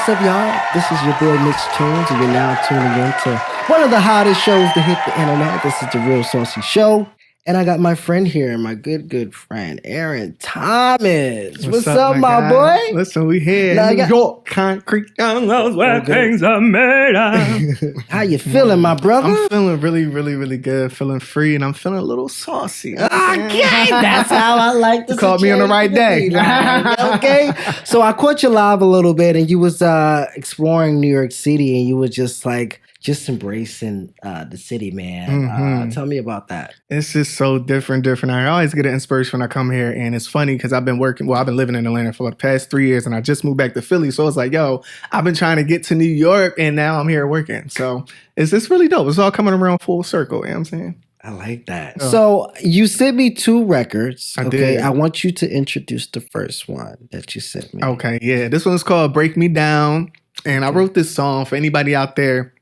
what's up, y'all? This is your boy Mitch Tunes, and you're now tuning in to one of the hottest shows to hit the internet. This is The Real Saucy Show. And I got my friend here, my good friend, Aaron Thomas. What's up, my boy? Listen, we here in New York, concrete down those where things are made of. How you feeling, my brother? I'm feeling really good, feeling free, and I'm feeling a little saucy. Okay, that's how I like to. You caught me on the right day. Okay, so I caught you live a little bit, and you was exploring New York City, and you were just embracing the city, man. Mm-hmm. Tell me about that. It's just so different. I always get an inspiration when I come here, and it's funny because I've been living in Atlanta for the past 3 years, and I just moved back to Philly, so it's like, yo, I've been trying to get to New York, and now I'm here working. So it's really dope. It's all coming around full circle, you know what I'm saying? I like that. Oh. So you sent me 2 records. I did. I want you to introduce the first one that you sent me. Okay, yeah. This one's called Break Me Down, and I wrote this song for anybody out there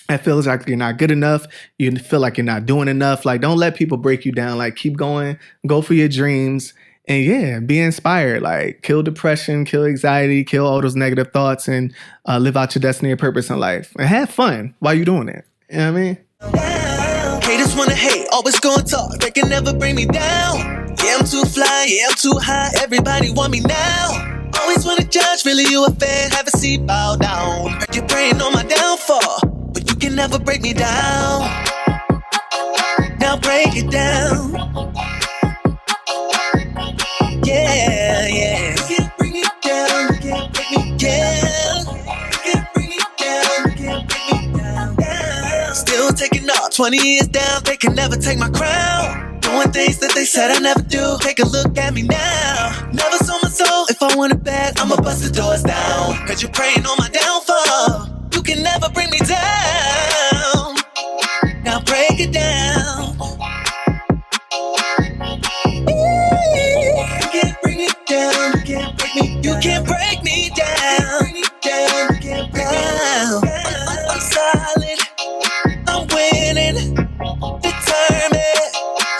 that feels like you're not good enough, you feel like you're not doing enough. Like, don't let people break you down. Like, keep going, go for your dreams, and yeah, be inspired. Like, kill depression, kill anxiety, kill all those negative thoughts, and live out your destiny and purpose in life. And have fun while you're doing it. You know what I mean? Haters wanna hate, always gonna talk, they can never bring me down. Yeah, I'm too fly, yeah, I'm too high, everybody want me now. Always wanna judge, really you a fan, have a seat, bow down. Heard you praying on my downfall, but you can never break me down. Now break it down. Yeah. You can't bring it down, you can't break me down. You can't bring it down, you can't break me down. Still taking off, 20 years down, they can never take my crown. Doing things that they said I never do, take a look at me now. Never sold my soul, if I want it back, I'ma bust the doors down. Heard you praying on my downfall, you can never bring me down. Now break it down. You can't bring it down, you can't break me down. You can't break me down. You can't break me down. I'm solid, I'm winning, determined.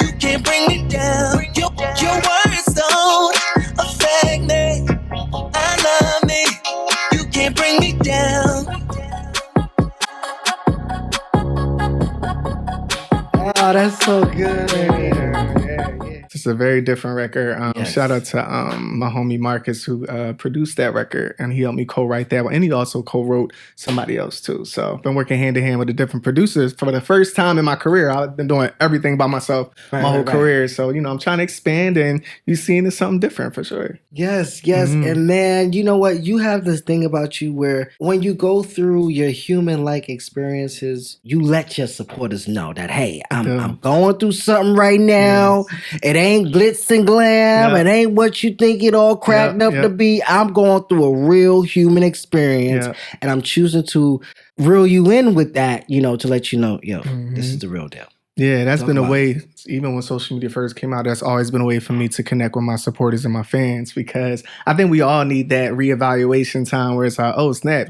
You can't bring me down. Your words don't affect me. I love me. You can't bring me down. Oh, that's so good. It's a very different record. Yes. Shout out to my homie Marcus who produced that record, and he helped me co-write that one, and he also co-wrote somebody else too. So I've been working hand in hand with the different producers for the first time in my career. I've been doing everything by myself my whole career. So I'm trying to expand, and you're seeing it's something different for sure. Yes. And man, you know what? You have this thing about you where when you go through your human-like experiences, you let your supporters know that, hey, I'm going through something right now. Yes. It ain't glitz and glam. Yep. It ain't what you think it all cracked up to be. I'm going through a real human experience, and I'm choosing to reel you in with that, to let you know, this is the real deal. Yeah, that's been a way, even when social media first came out, that's always been a way for me to connect with my supporters and my fans, because I think we all need that reevaluation time where it's like, oh, snap,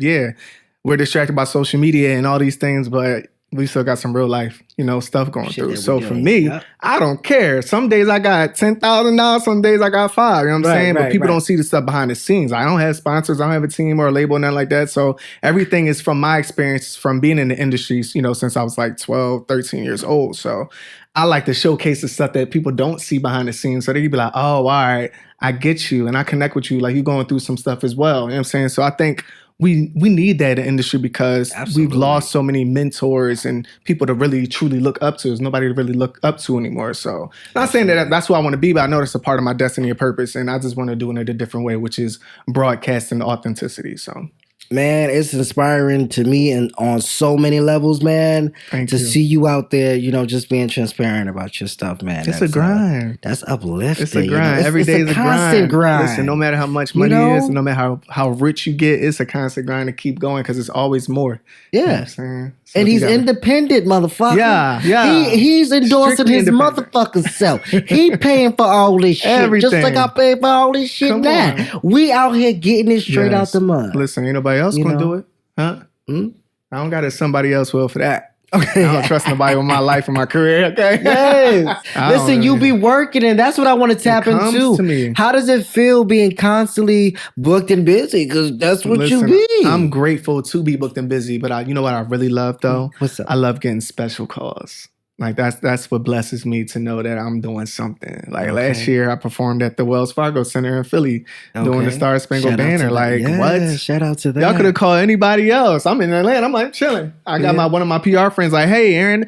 we're distracted by social media and all these things, but we still got some real life, stuff going through. So for me, I don't care. Some days I got $10,000, some days I got $5,000. You know what I'm saying? But people don't see the stuff behind the scenes. I don't have sponsors. I don't have a team or a label, nothing like that. So everything is from my experience from being in the industry, since I was like 12, 13 years old. So I like to showcase the stuff that people don't see behind the scenes. So they can be like, oh, all right, I get you. And I connect with you. Like, you're going through some stuff as well. You know what I'm saying? So I think we need that in the industry because we've lost so many mentors and people to really truly look up to. There's nobody to really look up to anymore. So not saying that that's who I want to be, but I know that's a part of my destiny and purpose, and I just want to do it in a different way, which is broadcasting authenticity. So man, it's inspiring to me and on so many levels, man. Thank you. See you out there, just being transparent about your stuff, man. It's a grind. That's uplifting. It's a grind. Every day is a constant grind. Listen, no matter how much money it is, no matter how rich you get, it's a constant grind to keep going because it's always more. Yeah. You know what I'm saying? So and he's independent, motherfucker. Yeah. He's endorsing his motherfucking self. He paying for all this shit. Everything. Just like I pay for all this shit Come now. on. We out here getting it straight out the mud. Listen, ain't nobody else gonna do it. Huh? I don't got it. Somebody else will for that. Okay. I don't trust nobody with my life or my career. Okay. Yes. Listen, you be working, and that's what I want to tap into. To me. How does it feel being constantly booked and busy? Because that's what you be. I'm grateful to be booked and busy, but you know what I really love though? What's up? I love getting special calls. Like that's what blesses me to know that I'm doing something. Like last year, I performed at the Wells Fargo Center in Philly doing the Star Spangled Banner. Like what? Shout out to that. Y'all could have called anybody else. I'm in Atlanta. I'm like chilling. I got one of my PR friends like, hey, Aaron,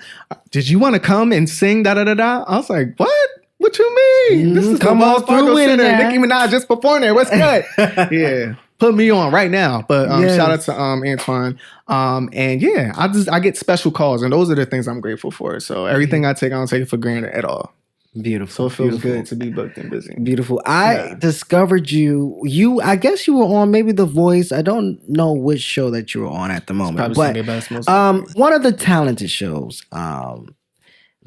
did you want to come and sing? Da da da da. I was like, what? What you mean? This is come the Wells Fargo Center. Nicki Minaj just performed there. What's good? Yeah. Put me on right now. But shout out to Antoine. And yeah, I get special calls, and those are the things I'm grateful for. So everything I take, I don't take it for granted at all. Beautiful. So it feels good to be booked and busy. Beautiful. I discovered you. I guess you were on maybe The Voice. I don't know which show that you were on at the moment, but one of the talented shows.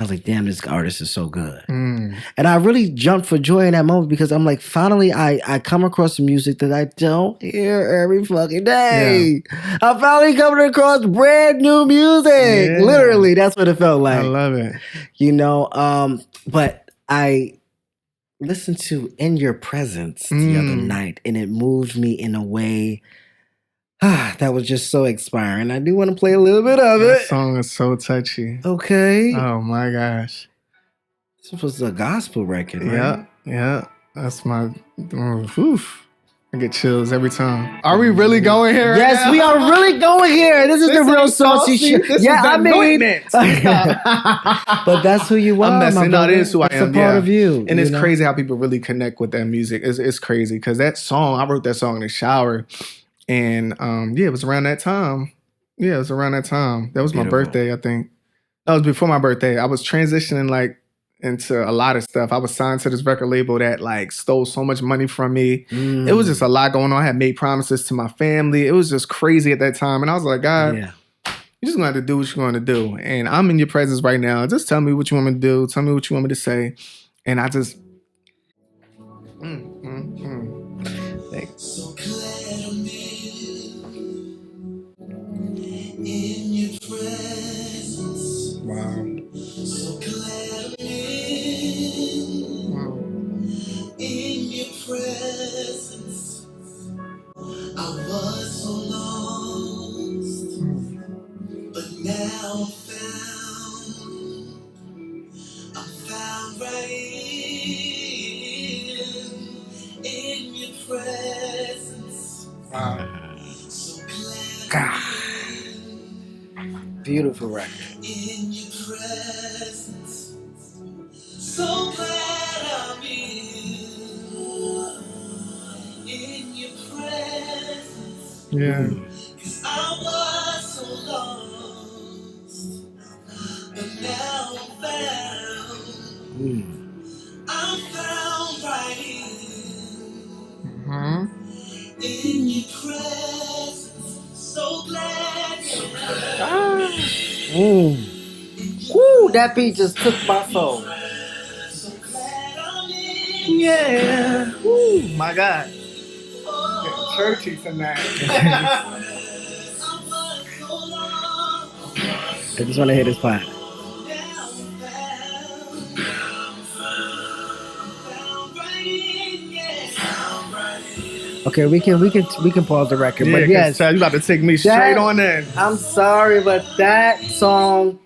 I was like, damn, this artist is so good. And I really jumped for joy in that moment because I'm like, finally, I come across some music that I don't hear every fucking day. Yeah. I'm finally coming across brand new music. Yeah. Literally, that's what it felt like. I love it. You know, but I listened to In Your Presence the other night, and it moved me in a way that was just so inspiring. I do want to play a little bit of it. That song is so touchy. Okay. Oh my gosh. This was a gospel record, right? Yeah. That's my I get chills every time. Are we really going here? Yes, we are really going here. This is the real saucy shit. I mean, but that's who you are. I'm messing. No, it is who I am. It's a part of you. And it's crazy how people really connect with that music. It's crazy because that song, I wrote that song in the shower. And it was around that time. Yeah, it was around that time. That was my birthday, I think. That was before my birthday. I was transitioning like into a lot of stuff. I was signed to this record label that like stole so much money from me. It was just a lot going on. I had made promises to my family. It was just crazy at that time. And I was like, God, you're just gonna have to do what you're gonna do. And I'm in your presence right now. Just tell me what you want me to do. Tell me what you want me to say. And I just Thanks. In your presence. Wow. So glad I'm in your presence. I was so lost, but now I'm found right in your presence. Wow. So glad. Beautiful record. In your presence, so glad I'm in your presence. Yeah. 'Cause I was so lost, but now I'm found right in your presence. So glad Woo, that beat just took my soul. Yeah. Woo, my God. Getting churchy tonight. I just want to hit this part. Okay, we can pause the record. Yeah, but yes, you about to take me straight on in. I'm sorry, but that song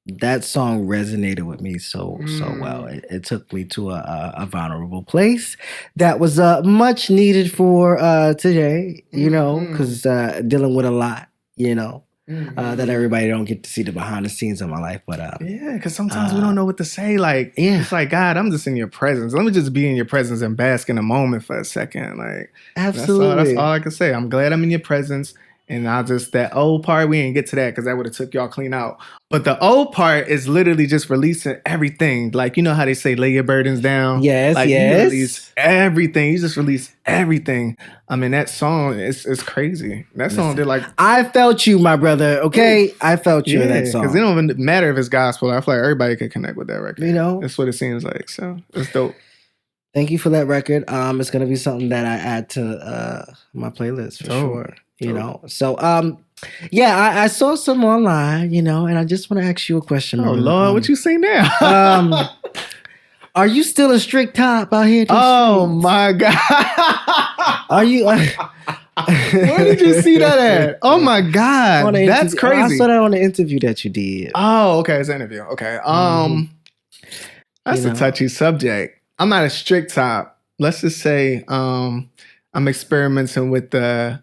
resonated with me so well. It took me to a vulnerable place that was much needed for today, you know, because dealing with a lot, you know. That everybody don't get to see the behind the scenes of my life, but because sometimes we don't know what to say. Like, it's like, God, I'm just in your presence. Let me just be in your presence and bask in the moment for a second. Like, absolutely, that's all I can say. I'm glad I'm in your presence. And that old part, we didn't get to that because that would have took y'all clean out. But the old part is literally just releasing everything. Like, you know how they say, lay your burdens down? Yes, like, yes. You release everything. You just release everything. I mean, that song is crazy. That song did like... I felt you, my brother, okay? I felt you in that song. Because it don't even matter if it's gospel. I feel like everybody could connect with that record. You know? That's what it seems like. So, it's dope. Thank you for that record. It's going to be something that I add to my playlist for sure. You know, so Yeah, I saw some online, and I just want to ask you a question. Oh, Marlon. Lord, what you say now? Are you still a strict top out here? Oh, my God. Are you? Where did you see that at? Oh, my God. That's crazy. I saw that on the interview that you did. Oh, okay. It's an interview. Okay. That's a touchy subject. I'm not a strict top. Let's just say I'm experimenting with the...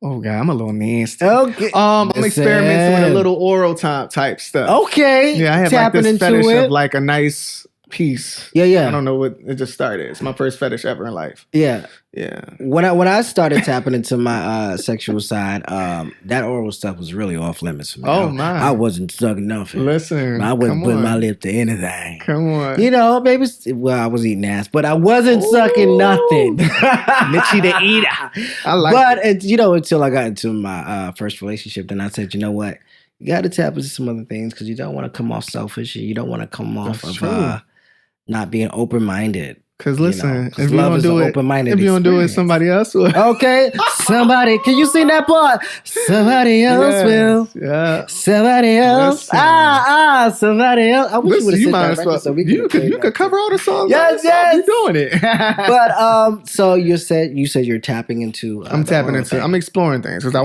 Oh, God, I'm a little nasty. Okay. I'm experimenting with a little oral top type stuff. Okay. Yeah, I have Tapping like this fetish it. of like a nice piece. Yeah. I don't know what it just started. It's my first fetish ever in life. Yeah. Yeah. When I started tapping into my sexual side, that oral stuff was really off limits for me. Oh my! I wasn't sucking nothing. Listen, I wasn't putting my lip to anything. Come on. Maybe. Well, I was eating ass, but I wasn't sucking nothing. Mitchie the eater. I like. But until I got into my first relationship, then I said, you know what, you got to tap into some other things because you don't want to come off selfish. You don't want to come off of not being open-minded. Because listen, if you don't do it, somebody else will. Okay, somebody. Can you sing that part? Somebody else will. Yeah. Somebody else. Listen. Somebody else. I wish listen, you might as well. So you could cover all the songs. Yes. You're doing it. But so you said you're tapping into. I'm tapping into. I'm exploring things because I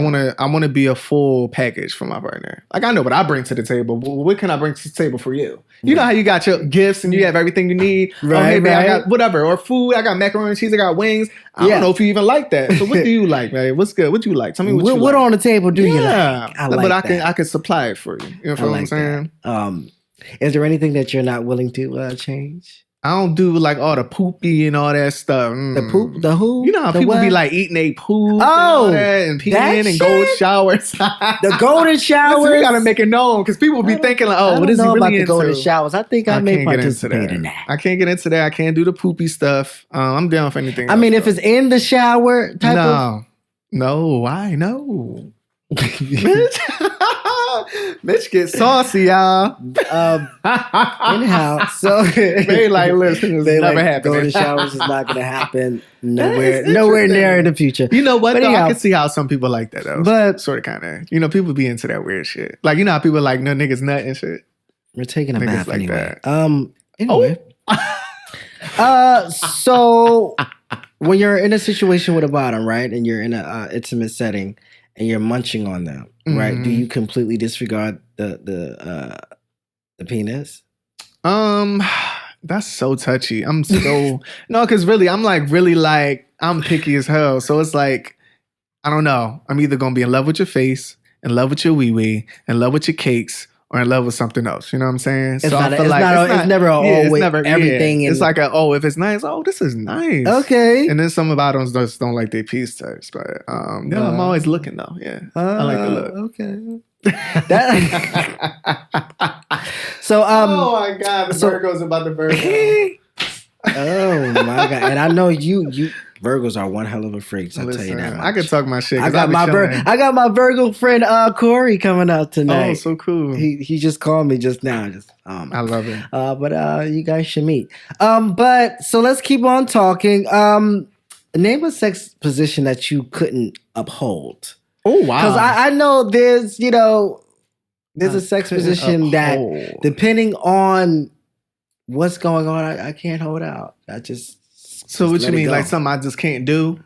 want to be a full package for my partner. Like I know what I bring to the table. But what can I bring to the table for you? You know how you got your gifts and you have everything you need. Right. Hey, man, I got whatever or food. I got macaroni and cheese. I got wings. I don't know if you even like that. So what do you like, man? What's good? What do you like? Tell me what you like. What on the table do you like? I can supply it for you. You know what I'm saying? Is there anything that you're not willing to change? I don't do like all the poopy and all that stuff. The poop, the who? You know how people be like eating a poop and peeing and gold showers. The golden showers. Listen, we gotta make it known because people be thinking like, oh, what is he really about into? The golden showers. I think I may participate in that. I can't get into that. I can't do the poopy stuff. I'm down for anything. I mean, if it's in the shower type of. No, why? No. Bitch get saucy, y'all. Anyhow, so they like, listen, they never happen. Golden showers is not gonna happen nowhere near in the future. You know what? Though, I can see how some people like that though. But sort of kind of, people be into that weird shit. Like you know how people like no niggas nut and shit. We're taking a bath like anyway. That. Anyway. So when you're in a situation with a bottom, right, and you're in a intimate setting. And you're munching on them, right? Do you completely disregard the penis? That's so touchy. I'm so no, because really, I'm picky as hell. So it's like, I don't know. I'm either gonna be in love with your face, in love with your wee wee, in love with your cakes, or in love with something else. You know what I'm saying? It's never always everything. It's like if it's nice, this is nice. Okay. And then some bottoms just don't like their piece touch. But I'm always looking though. Yeah. I like the look. Okay. So oh my God, the Virgo's about the Virgo. Oh my God. And I know you Virgos are one hell of a freaks. I'll tell you that much. I can talk my shit. I got my Virgo friend Corey coming out tonight. Oh, so cool. He just called me just now. I love it. But you guys should meet. But so let's keep on talking. Name a sex position that you couldn't uphold. Oh wow. Because I know there's a sex position that depending on what's going on, I can't hold out. So what you mean, like something I just can't do?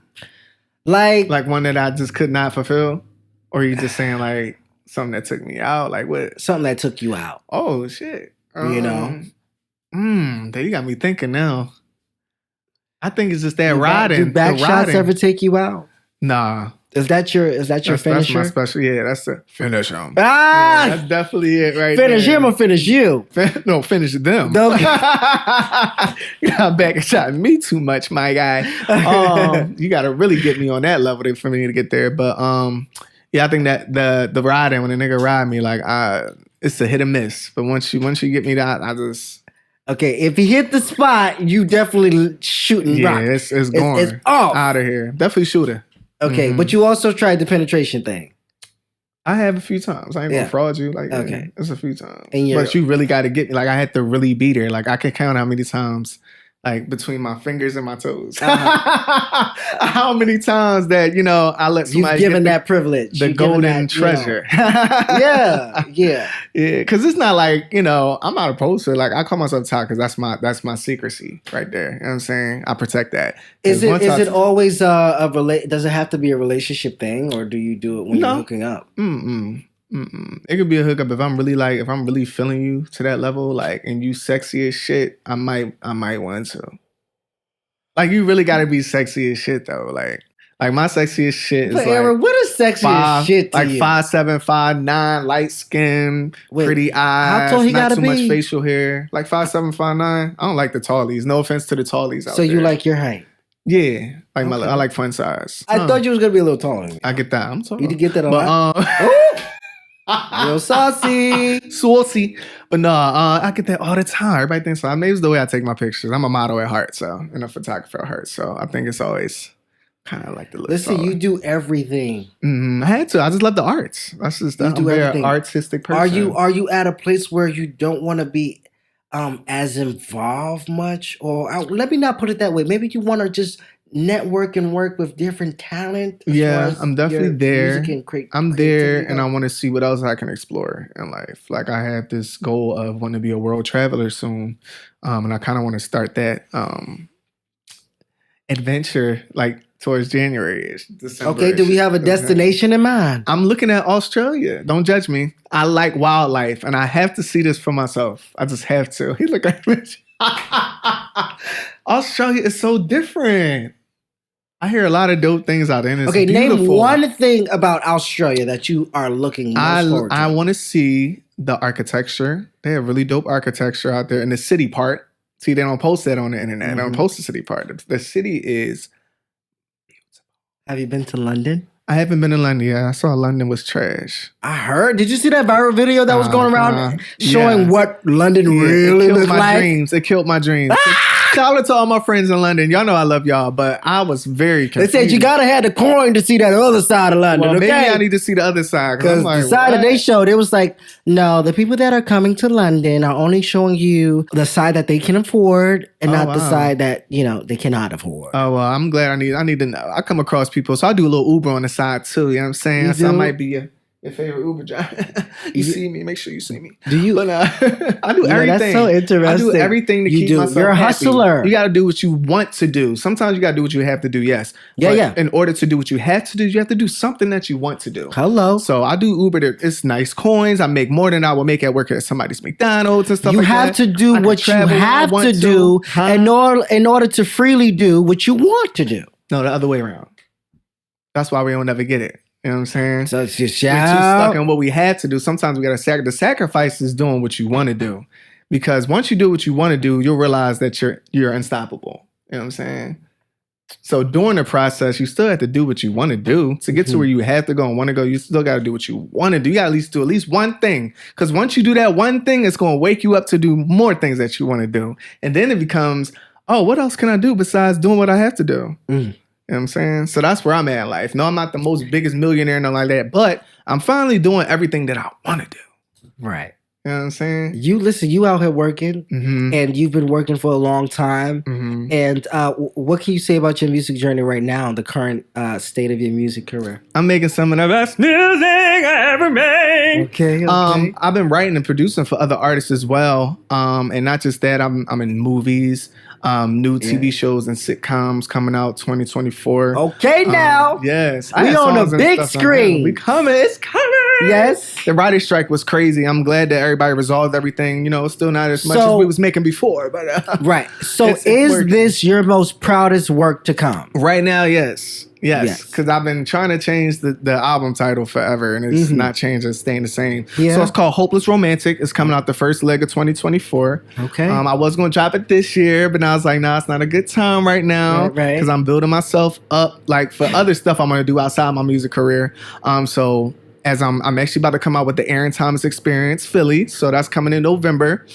Like one that I just could not fulfill? Or are you just saying like something that took me out? Like what? Something that took you out. Oh shit. You know? You got me thinking now. I think it's just that riding. Do back shots ever take you out? Nah. Is that your finisher? That's my special. Yeah, that's the finish him. Ah, yeah, that's definitely it right finish there. Him or finish you? No, finish them. Okay. You're not back and shot me too much, my guy. You got to really get me on that level for me to get there. But yeah, I think that the riding when a nigga ride me, like it's a hit or miss. But once you get me that, I just. Okay, if he hit the spot, you definitely shooting. Yeah, rock. it's going. It's off. Out of here. Definitely shooter. Okay, but you also tried the penetration thing. I have a few times. I ain't gonna fraud you. Like, it's a few times. But you really got to get me. Like, I had to really beat her. Like, I can count how many times like between my fingers and my toes. Uh-huh. How many times that, I let somebody You've given get that privilege. the You've given golden that, treasure. Yeah. Yeah, because it's not like, I'm not opposed to it. Like, I call myself top because that's my secrecy right there. You know what I'm saying? I protect that. Is it always does it have to be a relationship thing, or do you do it when you're hooking up? It could be a hookup if I'm really feeling you to that level, like, and you sexy as shit. I might want to. Like, you really got to be sexy as shit though. Like my sexiest shit is but Aaron, what is sexy as shit to you? 5'7", 5'9", light skin, pretty eyes. How tall he not gotta too be? Much facial hair. Like 5'7", 5'9". I don't like the tallies. No offense to the tallies out there. So you like your height? Yeah, like I like fun size. I thought you was gonna be a little taller than me. I get that. I'm sorry. You did get that a lot. Real saucy. But no, I get that all the time. Everybody thinks so. I mean, it's the way I take my pictures. I'm a model at heart, and a photographer at heart. So I think it's always kind of like the look. Listen, you do everything. I had to. I just love the arts. That's just I'm a very artistic person. Are you at a place where you don't want to be as involved much? Or let me not put it that way. Maybe you want to just network and work with different talent. Yeah, I'm definitely there. I'm there, and I want to see what else I can explore in life. Like, I have this goal of wanting to be a world traveler soon, and I kind of want to start that adventure like towards January. Okay, do we have a destination in mind? I'm looking at Australia. Don't judge me. I like wildlife, and I have to see this for myself. I just have to. He look at me. Australia is so different. I hear a lot of dope things out there. And it's beautiful. Name one thing about Australia that you are looking most forward to. I want to see the architecture. They have really dope architecture out there in the city part. See, they don't post that on the internet. They don't post the city part. The city is beautiful. Have you been to London? I haven't been to London yet. I saw London was trash. I heard. Did you see that viral video that was going around showing what London really looks like? It killed my dreams. Shout out to all my friends in London. Y'all know I love y'all, but I was very confused. They said you gotta have the coin to see that other side of London. Well, okay? maybe I need to see the other side. Because the side that they showed, it was like, no, the people that are coming to London are only showing you the side that they can afford and not the side that, they cannot afford. Oh, well, I'm glad I need to know. I come across people, so I do a little Uber on the side too. You know what I'm saying? So I might be your favorite Uber driver. You see me, make sure you see me. Do you? But I do everything. That's so interesting. I do everything to keep myself You're a happy. hustler. You got to do what you want to do. Sometimes you got to do what you have to do, yes. Yeah. In order to do what you have to do, you have to do something that you want to do. Hello. So I do Uber. It's nice coins. I make more than I will make at work at somebody's McDonald's and stuff like that. You have to do what you have to do in order to freely do what you want to do. No, the other way around. That's why we don't ever get it. You know what I'm saying? So it's just we're too stuck in what we had to do. Sometimes we got to the sacrifice is doing what you want to do, because once you do what you want to do, you'll realize that you're unstoppable. You know what I'm saying? So during the process, you still have to do what you want to do to get to where you have to go and want to go. You still got to do what you want to do. You got to do at least one thing, because once you do that one thing, it's going to wake you up to do more things that you want to do, and then it becomes, oh, what else can I do besides doing what I have to do? You know what I'm saying? So that's where I'm at in life. No, I'm not the most biggest millionaire and nothing like that, but I'm finally doing everything that I want to do. Right. You know what I'm saying? You out here working, and you've been working for a long time. And what can you say about your music journey right now, the current state of your music career? I'm making some of the best music I ever made. Okay. I've been writing and producing for other artists as well. And not just that, I'm in movies. New TV shows and sitcoms coming out 2024. Okay, now. Yes. We on the big screen. We coming. It's coming. Yes. The writer's strike was crazy. I'm glad that everybody resolved everything. It's still not as much as we was making before. But right. So is this your most proudest work to come? Right now, yes. Yes, because I've been trying to change the album title forever, and it's not changing, it's staying the same. Yeah. So it's called Hopeless Romantic. It's coming out the first leg of 2024. Okay. I was going to drop it this year, but I was like, nah, it's not a good time right now, right. Because I'm building myself up, like, for other stuff I'm going to do outside my music career. So as I'm actually about to come out with the Aaron Thomas Experience Philly. So that's coming in November.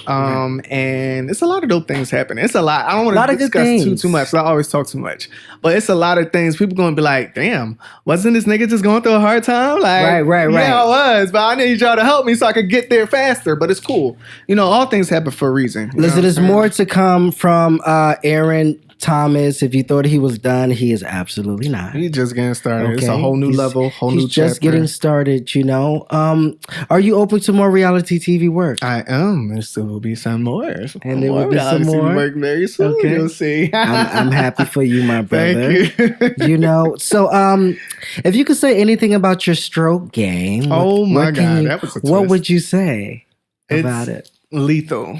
And it's a lot of dope things happening. It's a lot. I don't want to discuss too much. I always talk too much. But it's a lot of things. People going to be like, damn, wasn't this nigga just going through a hard time? Like, right. Yeah, I was. But I need y'all to help me so I could get there faster. But it's cool. You know, all things happen for a reason. Listen, there's more to come from Aaron Thomas. If you thought he was done, he is absolutely not. He's just getting started. Okay. It's a whole new level, whole new chapter. He's just getting started, you know. Are you open to more reality TV work? I am. There still will be some more. And there will be some more work very soon. Okay. You'll see. I'm happy for you, my brother. Thank you. You know, so if you could say anything about your stroke game, that was a twist. What would you say about it? Lethal.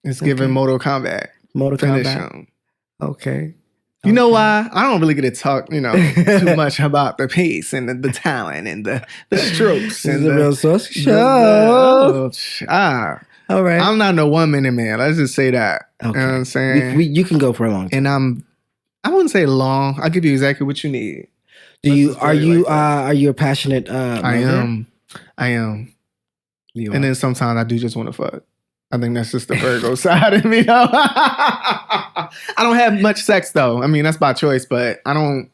It's giving Mortal Kombat. Okay. You know why? I don't really get to talk, you know, too much about the pace and the talent and the strokes. It's a real social show. All right. I'm not no 1 minute man. Let's just say that. Okay. You know what I'm saying? You can go for a long time. And I wouldn't say long. I'll give you exactly what you need. Are you a passionate I am. And then sometimes I do just want to fuck. I think that's just the Virgo side of me, though. I don't have much sex, though. I mean, that's by choice, but I don't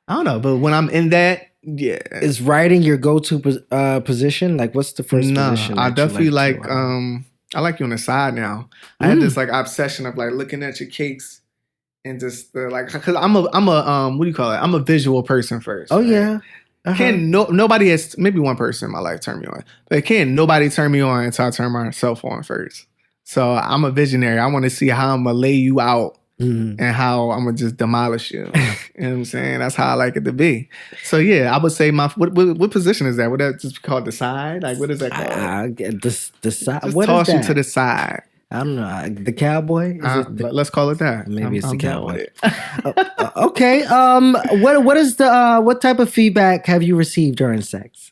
know. But when I'm in that, yeah. Is writing your go-to position? Like, what's the first position? I definitely like I like you on the side now. I had this like obsession of like looking at your cakes and just like, because I'm a what do you call it? I'm a visual person first. Oh, right? yeah. Nobody has, maybe one person in my life turn me on, but nobody turn me on until I turn myself on first. So I'm a visionary. I want to see how I'm gonna lay you out and how I'm gonna just demolish you. You know what I'm saying? That's how I like it to be. So yeah, I would say what position is that? Would that just be called the side? Like what is that called? The side. Just what toss is that? you to the side. I don't know. The cowboy? Let's call it that. Maybe it's the cowboy. Okay. What type of feedback have you received during sex?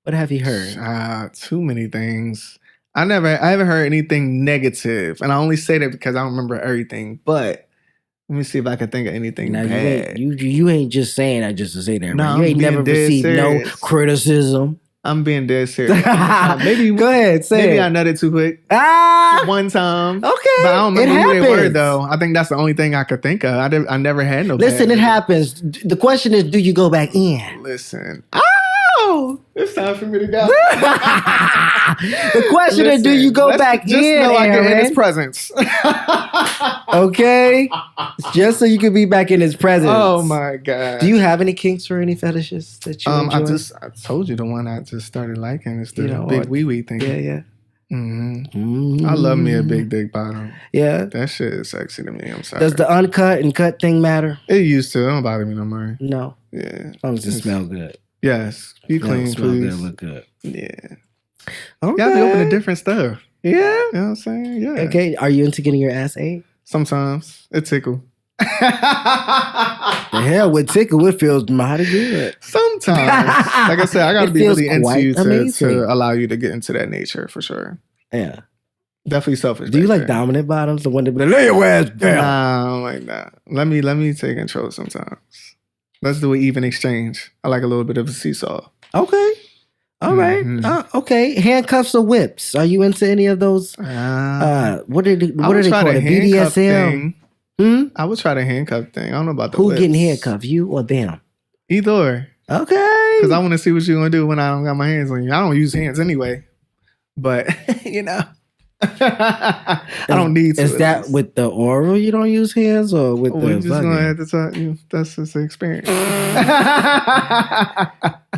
What have you heard? Too many things. I haven't heard anything negative, and I only say that because I don't remember everything. But let me see if I can think of anything bad. You ain't just saying that just to say that. No, right? You ain't never received no criticism. I'm being dead serious. Maybe go ahead, say maybe it. I nutted too quick. One time. Okay, but I don't remember who they were though. I think that's the only thing I could think of. I never had no. Listen, it happens. The question is, do you go back in? Listen. It's time for me to go. The question is, do you go back in? Just know I get in his presence. Okay, just so you can be back in his presence. Oh my god! Do you have any kinks or any fetishes that you enjoy? I told you the one I just started liking is the big wee wee thing. Yeah. I love me a big dick bottom. Yeah, that shit is sexy to me. I'm sorry. Does the uncut and cut thing matter? It used to. It don't bother me no more. No. Yeah. As long as it smells good. Yes. Be clean, smell please. Good, look good. Yeah. Okay. Y'all be open to different stuff. Yeah. You know what I'm saying? Yeah. Okay. Are you into getting your ass ate? Sometimes. It tickle. The hell with tickle, it feels mighty good. Sometimes. Like I said, I gotta be really into you to allow you to get into that nature for sure. Yeah. Definitely selfish. Do you like dominant bottoms? The one that be like, lay your ass down. Nah, I don't like that. Let me take control sometimes. Let's do an even exchange. I like a little bit of a seesaw. Okay. All right. Okay. Handcuffs or whips? Are you into any of those? What are they called? A BDSM? I would try the handcuff thing. I don't know about the Who whips. getting handcuffed? You or them? Either or. Okay. Because I want to see what you're going to do when I don't got my hands on you. I don't use hands anyway. But, you know. I don't need to. Is that with the oral you don't use hands or with We're the just going to have to talk. That's just an experience.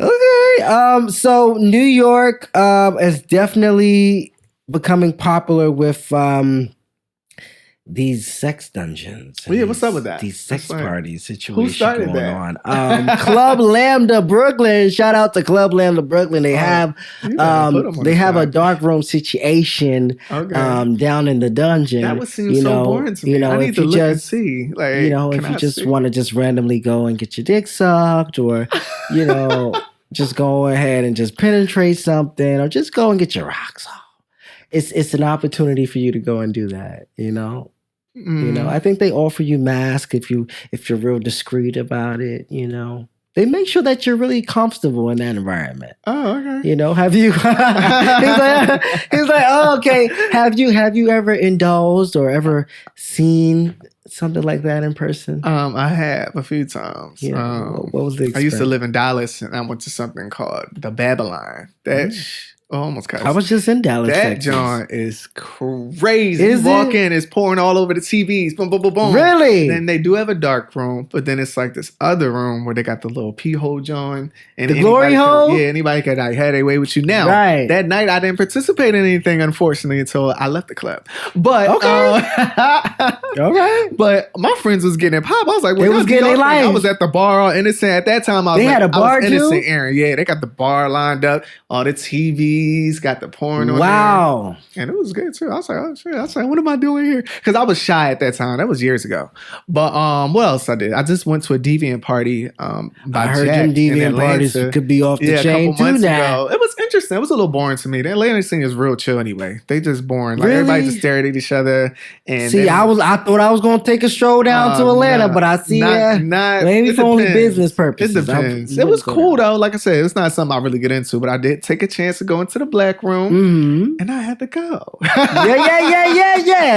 Okay. So New York is definitely becoming popular with these sex dungeons. Well, yeah, what's up with that? These sex party situations Who started going on. Club Lambda Brooklyn. Shout out to Club Lambda Brooklyn. They have a dark room situation down in the dungeon. That would seem so boring to me. You know, I need if to you look just and see. Like, if you just want to just randomly go and get your dick sucked, or just go ahead and just penetrate something, or just go and get your rocks off. It's an opportunity for you to go and do that, You know, I think they offer you masks if you're real discreet about it, They make sure that you're really comfortable in that environment. Oh, okay. You know, have you? he's like, oh, okay. Have you ever indulged or ever seen something like that in person? I have a few times. Yeah. What was the experience? I used to live in Dallas, and I went to something called the Babylon. Almost cussed. I was just in Dallas. That Texas. joint is crazy. Is you walk it? in, it's pouring all over the TVs. Boom, boom, boom, boom. Really? Then they do have a dark room, but then it's like this other room where they got the little pee hole joint. And The glory hole? Anybody could like have their way with you now. Right. That night I didn't participate in anything, unfortunately, until I left the club. But all right. But my friends was getting it pop. I was like, well, they was getting their life. I was at the bar all innocent. At that time, I was had a bar innocent, too? Aaron. Yeah, they got the bar lined up, all the TVs, got the porn on wow. there. And it was good too. I was like, oh shit. I was like, what am I doing here? Because I was shy at that time. That was years ago. But what else I did? I just went to a deviant party. By I heard Jack them in deviant Atlanta. parties could be off the chain a couple too months now. ago. It was interesting. It was a little boring to me. The Atlanta scene is real chill anyway. They just boring. Like Really? everybody just stared at each other. And See, I thought I was gonna take a stroll down to Atlanta, but I see maybe for only business purposes. It depends. It was cool though. Like I said, it's not something I really get into, but I did take a chance to go into the black room, and I had to go. yeah.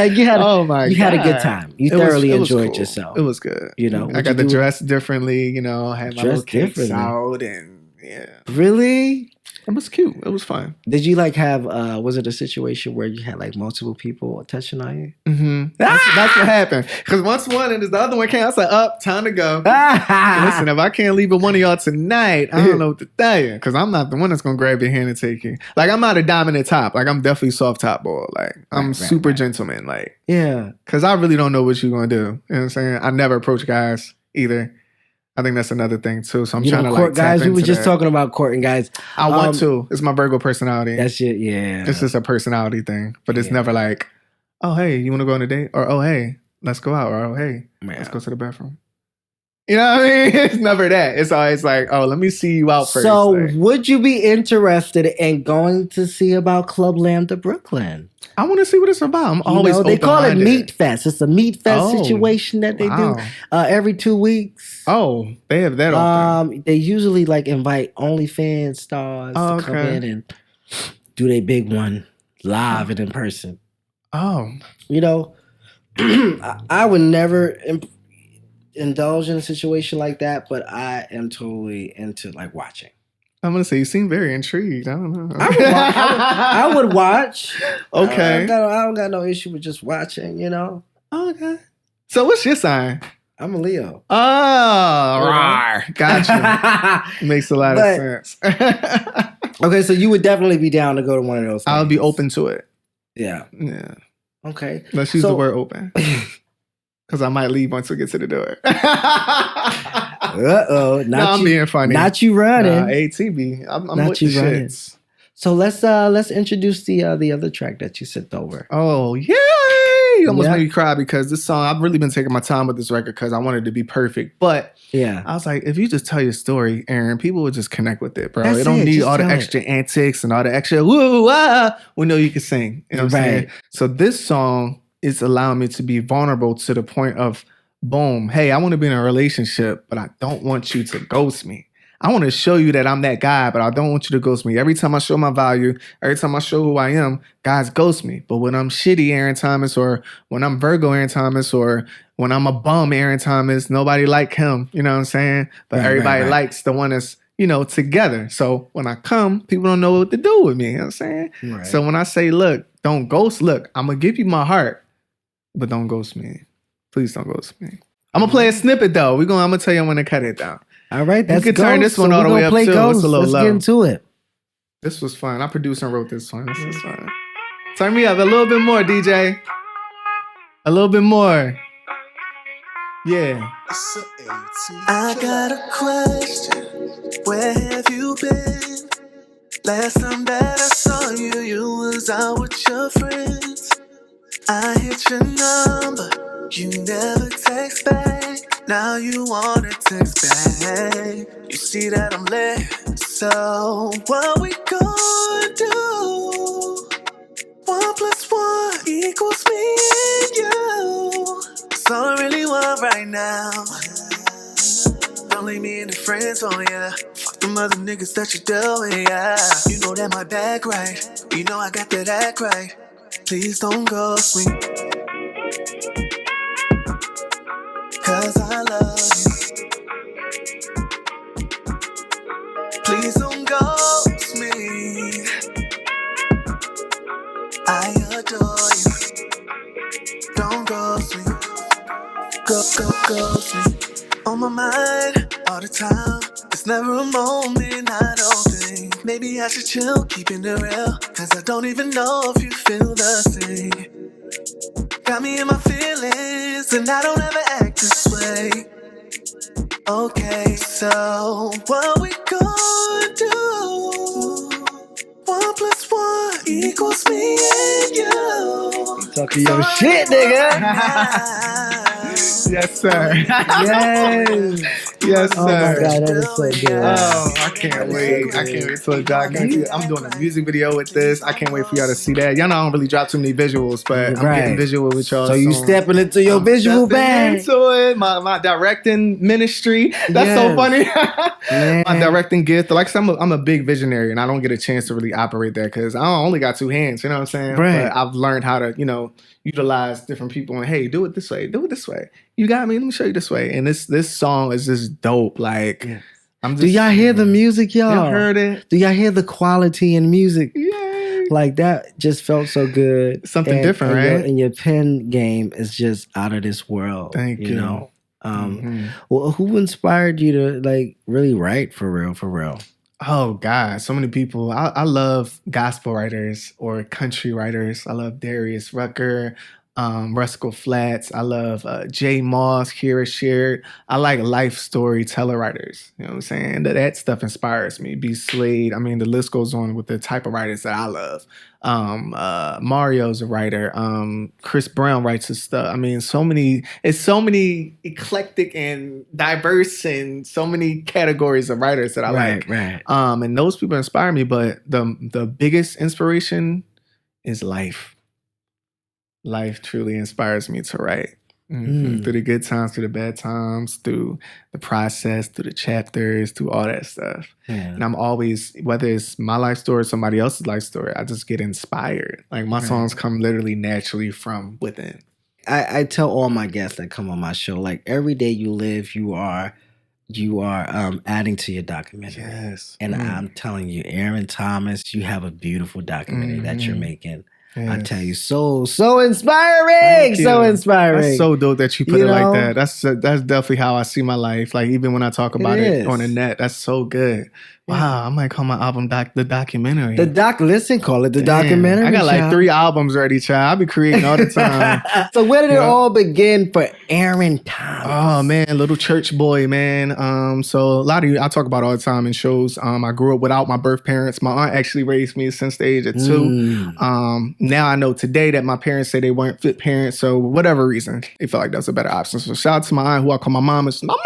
You had had a good time. You thoroughly enjoyed cool. yourself. It was good. You know, I got to dress differently. You know, had my little cakes differently. out, and yeah, Really? it was cute. It was fun. Did you like have? Was it a situation where you had like multiple people touching on you? Mm-hmm. That's what happened. Because once one and the other one came, I said, "Up, time to go." Listen, if I can't leave with one of y'all tonight, I don't know what to tell you. Because I'm not the one that's gonna grab your hand and take you. Like I'm not a dominant top. Like I'm definitely soft top boy. Like I'm super gentleman. Like Yeah. because I really don't know what you're gonna do. You know what I'm saying? I never approach guys either. I think that's another thing too. So I'm trying to court like guys. tap We were into just that. talking about courting guys. I want to. It's my Virgo personality. That's it. Yeah. It's just a personality thing, but it's never like, oh hey, you want to go on a date, or oh hey, let's go out, or oh hey, let's go to the bathroom. You know what I mean? It's never that. It's always like, oh, let me see you out first. So, like, would you be interested in going to see about Club Lambda Brooklyn? I want to see what it's about. I'm always they call it open-minded. Meat Fest. It's a Meat Fest situation that they do every 2 weeks. Oh, they have that often. They usually like invite OnlyFans stars to come in and do their big one live and in person. Oh, you know, I would never indulge in a situation like that, but I am totally into like watching. I'm gonna say you seem very intrigued. I don't know. I would watch. Okay, I don't got no issue with just watching. You know. Okay. So what's your sign? I'm a Leo. Oh, gotcha. Makes a lot of sense. Okay, so you would definitely be down to go to one of those things. I'll be open to it. Yeah. Yeah. Okay. Let's use the word open. Because I might leave once we get to the door. Uh-oh. I'm being funny. Not you running. ATB. I'm not with you the running. shits. So let's introduce the other track that you sent over. Oh, yay! You almost made me cry because this song, I've really been taking my time with this record because I wanted it to be perfect. But I was like, if you just tell your story, Aaron, people will just connect with it, bro. That's They don't it. need Just all the tell extra antics and all the extra woo, ah. We know you can sing. You know what I'm saying? So this song is allowing me to be vulnerable to the point of, boom, hey, I want to be in a relationship, but I don't want you to ghost me. I want to show you that I'm that guy, but I don't want you to ghost me. Every time I show my value, every time I show who I am, guys ghost me. But when I'm shitty Aaron Thomas, or when I'm Virgo Aaron Thomas, or when I'm a bum Aaron Thomas, nobody like him. You know what I'm saying? But everybody likes the one that's, you know, together. So when I come, people don't know what to do with me. You know what I'm saying? Right. So when I say, look, don't ghost, look, I'm going to give you my heart, but don't ghost me. Please don't ghost me. I'm going to play a snippet, though. I'm going to tell you when to cut it down. All right, that's you can turn this one all the way up, too. It's a little Let's low. get into it. This was fun. I produced and wrote this one. This was fun. Turn me up a little bit more, DJ. A little bit more. Yeah. I got a question. Where have you been? Last time that I saw you, you was out with your friends. I hit your number, you never text back. Now you wanna text back. You see that I'm lit, so what we gonna do? 1 + 1 equals me and you. That's all I really want right now. Don't leave me in the friends on ya. Fuck them other niggas that you dealt with, yeah. You know that my bag right. You know I got that act right. Please don't ghost me. Cause I love you. Please don't ghost me. I adore you. Don't ghost me. Ghost me. On my mind all the time. It's never a moment I don't think. Maybe I should chill, keeping it real. Cause I don't even know if you feel the same. Got me in my feelings, and I don't ever act this way. Okay, so what we gonna do? 1 + 1 equals me and you. Talking your shit, nigga. Yes, sir. Yes. Yes, Oh my sir. God, that is so good. Oh, I can't wait. I can't wait till the documentary. I'm doing a music video with this. I can't wait for y'all to see that. Y'all know I don't really drop too many visuals, but I'm getting visual with y'all. So you stepping into your visual bag. Into it. My directing ministry. That's so funny. My directing gift. Like I said, I'm a big visionary, and I don't get a chance to really operate that because I only got 2 hands. You know what I'm saying? Right. But I've learned how to, utilize different people and hey, do it this way. Do it this way. You got me. Let me show you this way. And this song is just dope. Like, do y'all hear the music, y'all? You heard it? Do y'all hear the quality in music? Yay. Like that just felt so good. Something different, right? And your pen game is just out of this world. Thank you. You know? Well, who inspired you to like really write for real? Oh God, so many people. I love gospel writers or country writers. I love Darius Rucker, Ruskell Flats. I love Jay Moss, Kira Sheard. I like life storyteller writers. You know what I'm saying? That stuff inspires me. B. Slade. I mean, the list goes on with the type of writers that I love. Mario's a writer. Chris Brown writes his stuff. I mean, it's so many eclectic and diverse and so many categories of writers that I like. Right. And those people inspire me, but the biggest inspiration is life. Life truly inspires me to write. Through the good times, through the bad times, through the process, through the chapters, through all that stuff. Yeah. And I'm always, whether it's my life story or somebody else's life story, I just get inspired. Like my songs come literally naturally from within. I tell all my guests that come on my show, like every day you live, you are adding to your documentary. Yes. And I'm telling you, Aaron Thomas, you have a beautiful documentary that you're making. Yes. I tell you, so inspiring, so inspiring. That's so dope that you put it like that. That's definitely how I see my life. Like even when I talk about it on the net, that's so good. Wow, I might call my album the documentary. Call it the documentary. I got like 3 albums ready, child. I be creating all the time. So where did it all begin for Aaron Thomas? Oh man, little church boy, man. So a lot of you I talk about all the time in shows. I grew up without my birth parents. My aunt actually raised me since the age of 2. Now I know today that my parents say they weren't fit parents. So whatever reason, they felt like that was a better option. So shout out to my aunt, who I call my mom. It's my mom.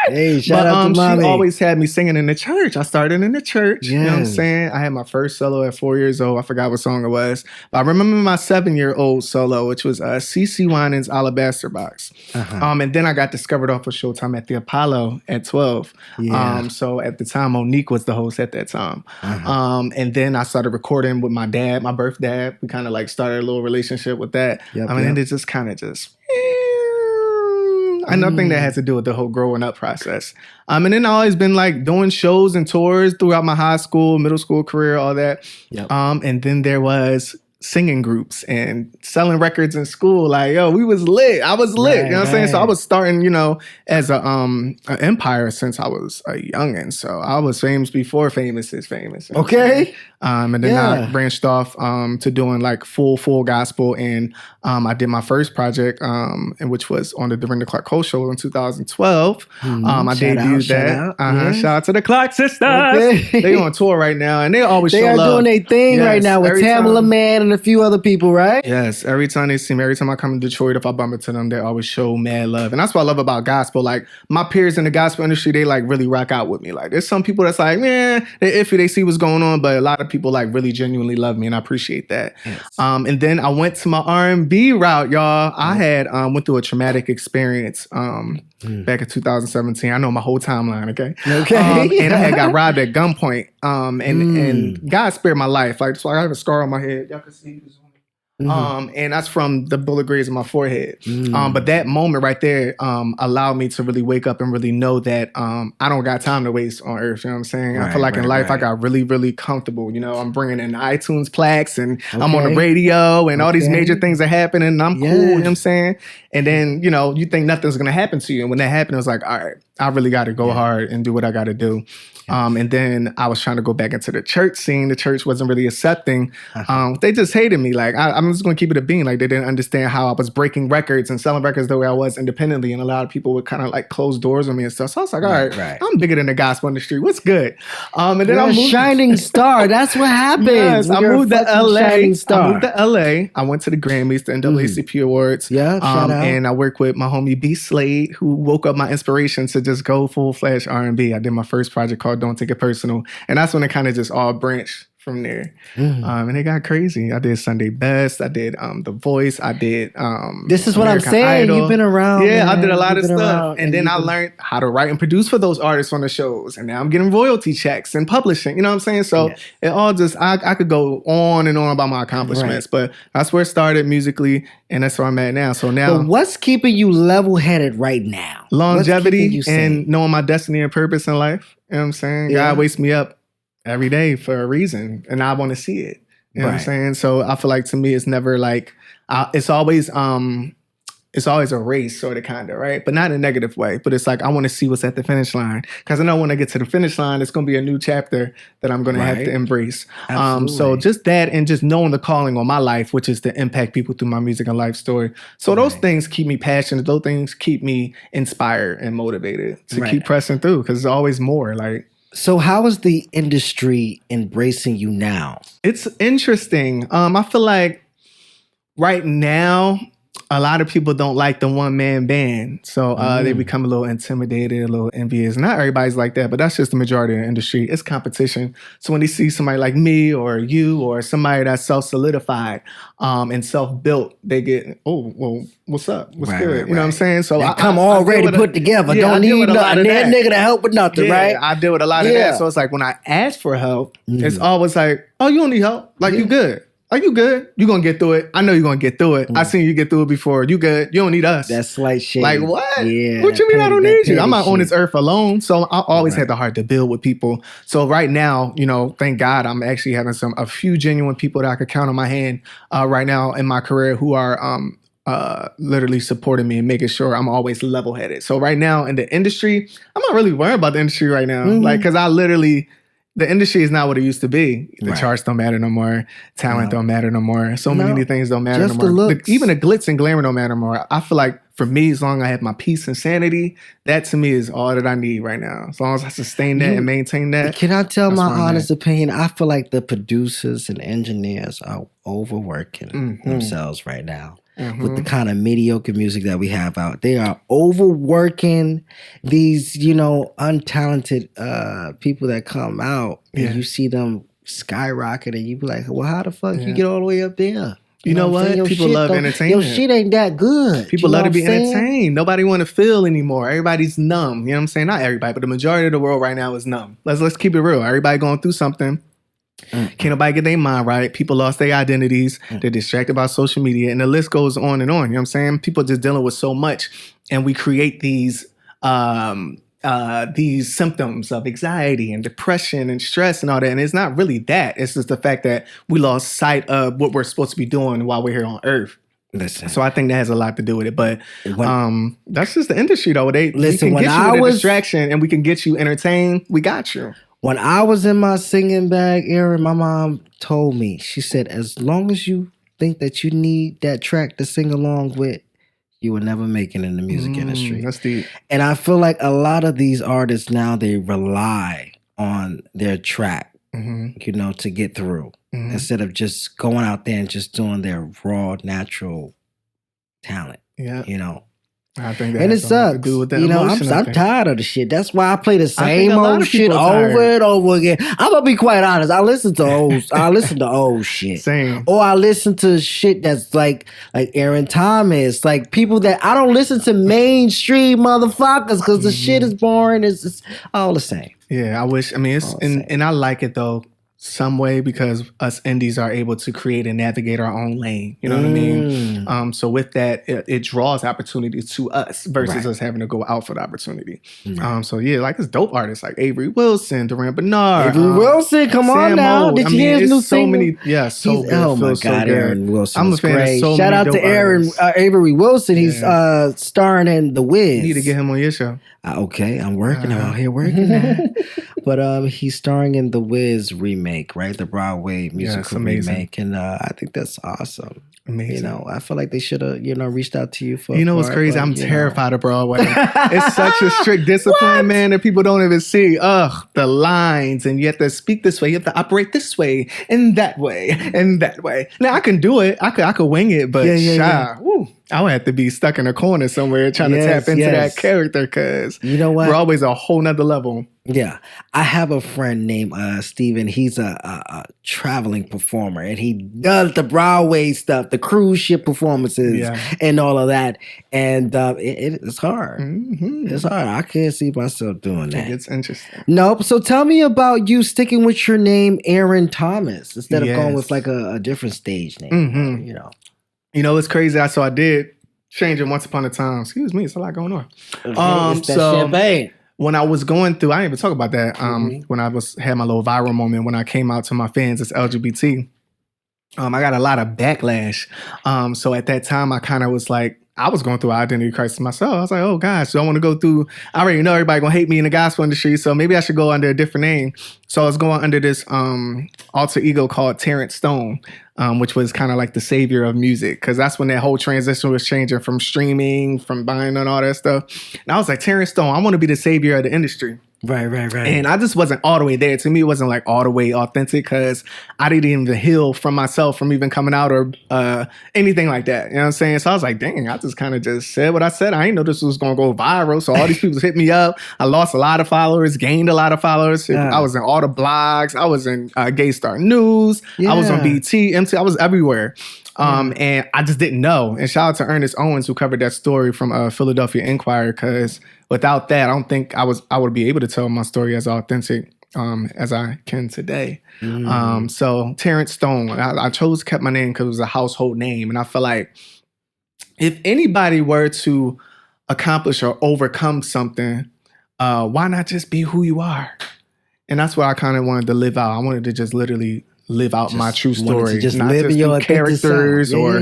Hey, shout out to mommy. She always had me singing in the church. I started in the church. You know what I'm saying? I had my first solo at 4 years old. I forgot what song it was. But I remember my 7-year-old solo, which was CeCe Winans' Alabaster Box. And then I got discovered off of Showtime at the Apollo at 12. So at the time, Monique was the host at that time. And then I started recording with my dad, my birth dad. We kind of like started a little relationship with that. And it just kind of and nothing that has to do with the whole growing up process. And then I always been like doing shows and tours throughout my high school, middle school career, all that. And then there was singing groups and selling records in school. Like, yo, we was lit. I was lit. You know what I'm saying? So I was starting, as an empire since I was a youngin'. So I was famous before famous is famous. Okay. And then I branched off to doing like full gospel. And I did my first project, which was on the Dorinda Clark Cole Show in 2012. I debuted that. Shout out to the Clark Sisters. Okay. They on tour right now, and they always show love. They are doing their thing right now with Tamala Man and a few other people, right? Yes. Every time they see me, every time I come to Detroit, if I bump into them, they always show mad love. And that's what I love about gospel. Like my peers in the gospel industry, they like really rock out with me. Like there's some people that's like, man, they iffy, they see what's going on, but a lot of people like really genuinely love me, and I appreciate that. Yes. And then I went to my R&B route, y'all. I had went through a traumatic experience back in 2017. I know my whole timeline, okay? Okay. And I had got robbed at gunpoint. And God spared my life. Like, so I have a scar on my head. Y'all can see this one. And that's from the bullet graze in my forehead. But that moment right there allowed me to really wake up and really know that I don't got time to waste on earth. You know what I'm saying? I feel like in life I got really, really comfortable. You know, I'm bringing in iTunes plaques and I'm on the radio and all these major things are happening and I'm cool. You know what I'm saying? And then, you know, you think nothing's going to happen to you. And when that happened, it was like, all right, I really got to go hard and do what I got to do. And then I was trying to go back into the church scene. The church wasn't really accepting. They just hated me. Like, I'm just going to keep it a bean. Like, they didn't understand how I was breaking records and selling records the way I was independently. And a lot of people would kind of like close doors on me and stuff. So I was like, all right. I'm bigger than the gospel industry. What's good? And then You're a shining star. That's what happens. Yes, I moved to LA. I moved to LA. I went to the Grammys, the NAACP Awards. Yeah, shout out. And I worked with my homie B Slade, who woke up my inspiration to just go full-fledged R&B. I did my first project called Don't Take It Personal. And that's when it kind of just all branched from there. And it got crazy. I did Sunday Best. I did The Voice. I did This is what American I'm saying. Idol. You've been around. Yeah, man. I did a lot of You've been stuff. around, And then I learned how to write and produce for those artists on the shows. And now I'm getting royalty checks and publishing. You know what I'm saying? So it all just, I could go on and on about my accomplishments. But that's where it started musically. And that's where I'm at now. So now. But what's keeping you level-headed right now? Longevity and knowing my destiny and purpose in life. You know what I'm saying? God wakes me up every day for a reason, and I want to see it. You know what I'm saying? So I feel like to me, it's never like it's always a race, sort of, kind of, right? But not in a negative way. But it's like I want to see what's at the finish line because I know when I get to the finish line, it's going to be a new chapter that I'm going to have to embrace. So just that, and just knowing the calling on my life, which is to impact people through my music and life story. So those things keep me passionate. Those things keep me inspired and motivated to keep pressing through because there's always more. Like. So how is the industry embracing you now? It's interesting. I feel like right now, a lot of people don't like the one-man band. So they become a little intimidated, a little envious. Not everybody's like that, but that's just the majority of the industry. It's competition. So when they see somebody like me or you or somebody that's self-solidified and self-built, they get, oh, well, what's up? What's good? You know what I'm saying? So I come already put together. Don't need nothing. That nigga to help with nothing, right? I deal with a lot of that. So it's like when I ask for help, it's always like, oh, you don't need help. Like, you good. Are you good? You gonna get through it. I know you're gonna get through it. I seen you get through it before. You good. You don't need us. That's like shit. Like what? Yeah. What you mean I don't need you? I'm not on this earth alone. So I always had the heart to build with people. So right now, you know, thank God I'm actually having a few genuine people that I could count on my hand right now in my career who are literally supporting me and making sure I'm always level-headed. So right now in the industry, I'm not really worried about the industry right now. Like, cause the industry is not what it used to be. The charts don't matter no more. Talent don't matter no more. So many things don't matter no more. Even the glitz and glamour don't matter no more. I feel like for me, as long as I have my peace and sanity, that to me is all that I need right now. As long as I sustain that and maintain that. Can I tell my honest opinion? I feel like the producers and engineers are overworking themselves right now. With the kind of mediocre music that we have out. They are overworking these, you know, untalented people that come out. And you see them skyrocket and you be like, well, how the fuck you get all the way up there? You know what? People love entertainment. Your shit ain't that good. People love to be entertained. Nobody want to feel anymore. Everybody's numb. You know what I'm saying? Not everybody, but the majority of the world right now is numb. Let's keep it real. Everybody going through something. Can't nobody get their mind right. People lost their identities. They're distracted by social media. And the list goes on and on. You know what I'm saying? People just dealing with so much. And we create these symptoms of anxiety and depression and stress and all that. And it's not really that. It's just the fact that we lost sight of what we're supposed to be doing while we're here on Earth. Listen. So I think that has a lot to do with it. But that's just the industry, though. We can get you a distraction and we can get you entertained. We got you. When I was in my singing bag era, my mom told me, she said, as long as you think that you need that track to sing along with, you will never make it in the music industry. That's deep. And I feel like a lot of these artists now, they rely on their track, you know, to get through. Instead of just going out there and just doing their raw, natural talent, you know. I think that And it has a lot to sucks. do with that You know, emotion, I I'm think. tired of the shit. That's why I play the think same a lot old of shit people are tired. over and over again. I'm gonna be quite honest. I listen to old shit. Same. Or I listen to shit that's like Aaron Thomas, like people that I don't listen to mainstream motherfuckers because the shit is boring. It's all the same. Yeah, I wish. I mean, it's and I like it though some way because us indies are able to create and navigate our own lane. You know what I mean? So with that, it draws opportunities to us versus us having to go out for the opportunity. So yeah, like it's dope artists like Avery Wilson, Durant Bernard, Avery Wilson, come on Sam now. Mold. Did you hear his new single? Many, yeah, so good. Oh my Feels so God, good. Aaron Wilson I'm a was fan great. of so Shout many out dope to Aaron artists. Avery Wilson. He's starring in The Wiz. You need to get him on your show. Okay, I'm working. I'm out here working now. But he's starring in the Wiz remake, right? The Broadway musical remake, and I think that's awesome. Amazing. You know, I feel like they should have, reached out to you for. You know what's crazy? I'm terrified of Broadway. It's such a strict discipline, man, that people don't even see. Ugh, the lines, and you have to speak this way, you have to operate this way, and that way, and that way. Now I can do it. I could wing it, but woo, I would have to be stuck in a corner somewhere trying to tap into that character because you know what? Broadway's a whole nother level. Yeah. I have a friend named Steven. He's a traveling performer and he does the Broadway stuff, the cruise ship performances and all of that. And it's hard. It's hard. I can't see myself doing that. It's interesting. Nope. So tell me about you sticking with your name, Aaron Thomas, instead of going with like a different stage name, You know, it's crazy. So I did change it once upon a time. Excuse me, it's a lot going on. It's that champagne. When I was going through, I didn't even talk about that. When I had my little viral moment when I came out to my fans as LGBT, I got a lot of backlash. So at that time, I kind of was like, I was going through an identity crisis myself. I was like, oh gosh, do I want to go through? I already know everybody gonna hate me in the gospel industry, so maybe I should go under a different name. So I was going under this alter ego called Terrence Stone, which was kind of like the savior of music, because that's when that whole transition was changing from streaming, from buying and all that stuff. And I was like, Terrence Stone, I want to be the savior of the industry. Right. And I just wasn't all the way there. To me, it wasn't like all the way authentic because I didn't even heal from myself from even coming out or anything like that. You know what I'm saying? So I was like, dang, I just kind of just said what I said. I didn't know this was going to go viral. So all these people hit me up. I lost a lot of followers, gained a lot of followers. I was in all the blogs. I was in Gay Star News. I was on BT, MT. I was everywhere. And I just didn't know. And shout out to Ernest Owens who covered that story from Philadelphia Inquirer, because without that, I don't think I would be able to tell my story as authentic as I can today. So Terrence Stone, I chose kept my name because it was a household name. And I feel like if anybody were to accomplish or overcome something, why not just be who you are? And that's what I kind of wanted to live out. I wanted to just literally live out my true story, just not live just your characters or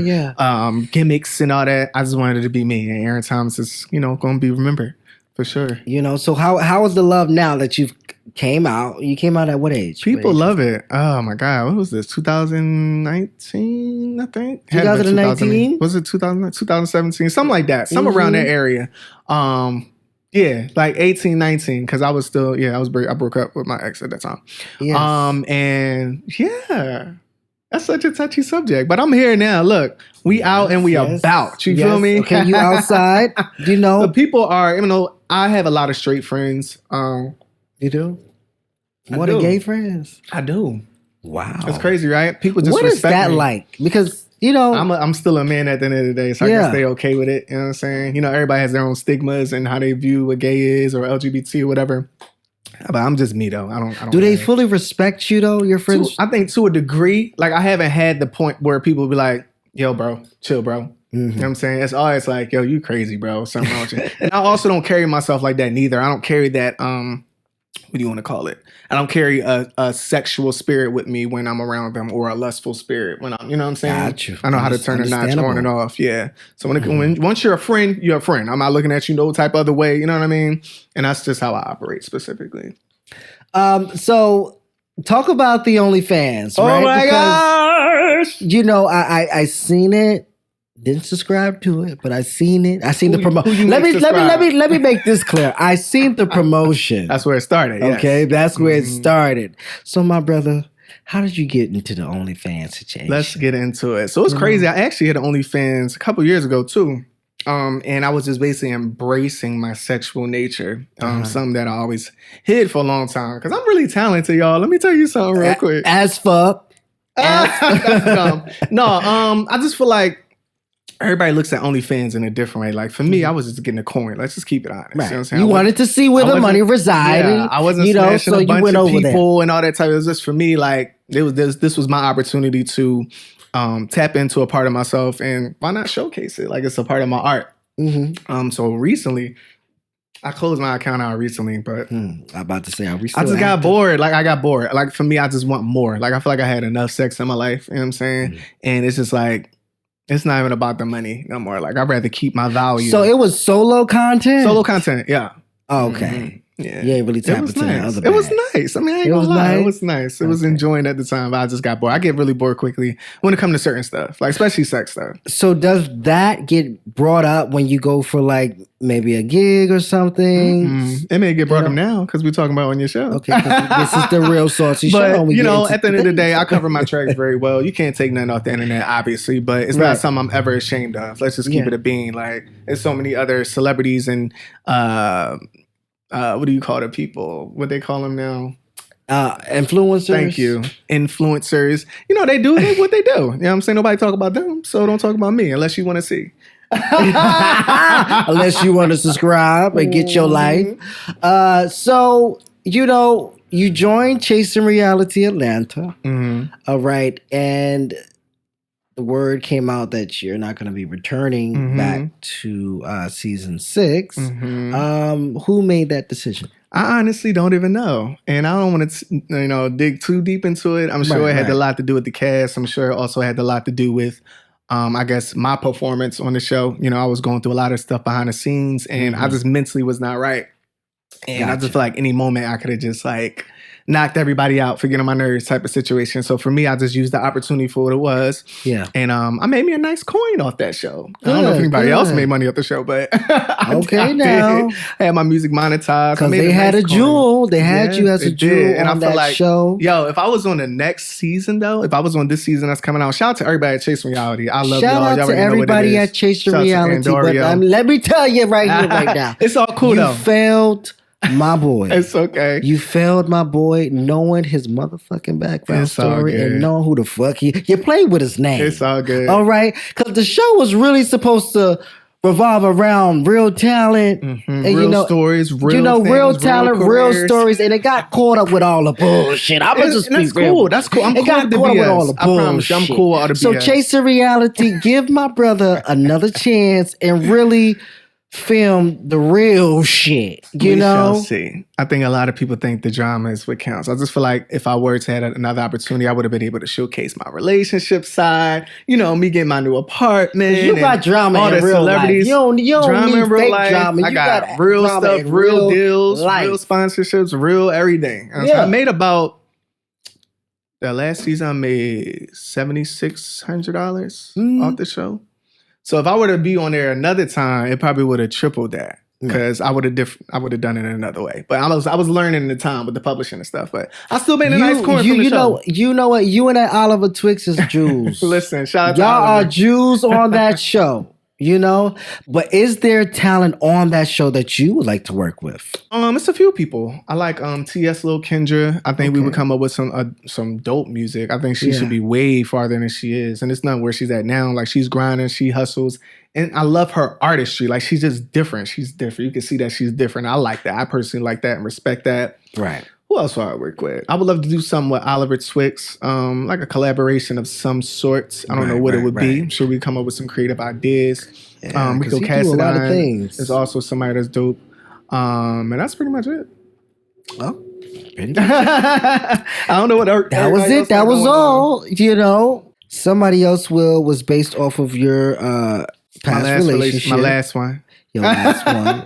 gimmicks and all that. I just wanted it to be me, and Aaron Thomas is, going to be remembered for sure. So how is the love now that you've came out? You came out at what age? People love it. Oh my God, what was this? 2019, I think. 2019? Was it 2017? Something like that. Somewhere around that area. Yeah, like 18, 19, because I was still, I broke up with my ex at that time. Yes. And that's such a touchy subject. But I'm here now. Look, we out and we about. You feel me? Okay, you outside. The people are, even though I have a lot of straight friends. You do? What are gay friends? I do. Wow. That's crazy, right? People just what respect is that me. Like? Because I'm still a man at the end of the day, so I can stay okay with it. You know what I'm saying? Everybody has their own stigmas and how they view what gay is or LGBT or whatever. But I'm just me though. I don't. Do they fully respect you though? Your friends? I think to a degree. Like I haven't had the point where people be like, "Yo, bro, chill, bro." You know what I'm saying? It's always like, "Yo, you crazy, bro." Something wrong with you. And I also don't carry myself like that neither. I don't carry that. What do you want to call it? I don't carry a sexual spirit with me when I'm around them, or a lustful spirit when I'm, you know what I'm saying? Got you. I know how to turn a notch on and off. Yeah. So when once you're a friend, you're a friend. I'm not looking at you no type other way. You know what I mean? And that's just how I operate specifically. So talk about the OnlyFans. Oh right? my gosh! I seen it. Didn't subscribe to it, but I seen it. I seen the promotion. Let me make this clear. I seen the promotion. That's where it started. Yes. Okay, that's where it started. So, my brother, how did you get into the OnlyFans situation? Let's get into it. So it's crazy. I actually had an OnlyFans a couple years ago too. And I was just basically embracing my sexual nature, something that I always hid for a long time. Because I'm really talented, y'all. Let me tell you something real quick. As fuck. That's dumb. No, I just feel like everybody looks at OnlyFans in a different way. Like for me, I was just getting a coin. Let's just keep it honest. Right. You know what I'm saying? You wanted to see where the money resided. Yeah, I wasn't smashing so a bunch you went of over people there. and all that type. It was just for me, like this was my opportunity to tap into a part of myself, and why not showcase it? Like it's a part of my art. So recently, I closed my account out recently, but I'm about to say, I just got bored. Like I got bored. Like for me, I just want more. Like I feel like I had enough sex in my life. You know what I'm saying? And it's just like, it's not even about the money no more. Like I'd rather keep my value. So it was solo content? Solo content, yeah. Oh, okay. Yeah. You ain't really tapped into the other bag. It was nice. I mean, I ain't gonna lie. It was nice. It was enjoying at the time, but I just got bored. I get really bored quickly when it comes to certain stuff, like especially sex stuff. So does that get brought up when you go for like maybe a gig or something? It may get brought up now because we're talking about on your show. Okay, this is the real saucy show. But you know, at the end of the day, I cover my tracks very well. You can't take nothing off the internet, obviously, but it's not something I'm ever ashamed of. Let's just keep it a bean. Like there's so many other celebrities and what do you call the people? What they call them now? Influencers. Thank you. Influencers. You know, they do what they do. You know what I'm saying? Nobody talk about them, so don't talk about me unless you want to see. Unless you want to subscribe and get your life. So, you know, you joined Chasing Reality Atlanta. All right. And the word came out that you're not going to be returning back to season 6. Who made that decision? I honestly don't even know. And I don't want to, dig too deep into it. I'm sure it had a lot to do with the cast. I'm sure it also had a lot to do with, I guess, my performance on the show. You know, I was going through a lot of stuff behind the scenes and I just mentally was not right. And I just feel like any moment I could have just like knocked everybody out for getting on my nerves type of situation. So for me, I just used the opportunity for what it was. Yeah. And I made me a nice coin off that show. I don't know if anybody else made money off the show, but I had my music monetized. Because they had a jewel. They had you as a jewel on that show. Yo, if I was on the next season though, if I was on this season that's coming out, shout out to everybody at Chasing Reality. I love y'all. Shout out to everybody at Chasing Reality. But let me tell you right here, right now. It's all cool though. You failed my boy. It's okay. You failed my boy knowing his motherfucking background story and knowing who the fuck you played with his name. It's all good. All right? Because the show was really supposed to revolve around real talent. And real stories, real talent, real stories. And it got caught up with all the bullshit. I'm just that's cool. That's cool. I'm cool with the BS. With all the bullshit. I promise you, I'm cool with all the BS. So Chasing Reality, give my brother another chance and really film the real shit, you know? Shall see. I think a lot of people think the drama is what counts. I just feel like if I were to have another opportunity, I would have been able to showcase my relationship side, me getting my new apartment. You got drama all in real celebrities. Life. You don't drama need in real fake life. drama. I got real stuff, real deals, real sponsorships, real everything. I made about, the last season I made $7,600 off the show. So if I were to be on there another time, it probably would have tripled that because I would have done it in another way. But I was learning the time with the publishing and stuff. But I still made a nice coin from the show. You know what? You and that Oliver Twix is Jews. Listen, shout out to y'all Oliver. are Jews on that show. But is there talent on that show that you would like to work with? It's a few people. I like T.S. Lil Kendra. I think we would come up with some dope music. I think she should be way farther than she is. And it's not where she's at now. Like she's grinding, she hustles. And I love her artistry. Like she's just different. She's different. You can see that she's different. I like that. I personally like that and respect that. Right. Who else would I work with? I would love to do something with Oliver Twix, like a collaboration of some sorts. I don't know what it would be. I'm sure we come up with some creative ideas. Yeah, Rico Cassadine is also somebody that's dope. And that's pretty much it. Well, pretty much I don't know what that was it. That was all. Somebody else was based off of your past relationship. My last one. Your last one,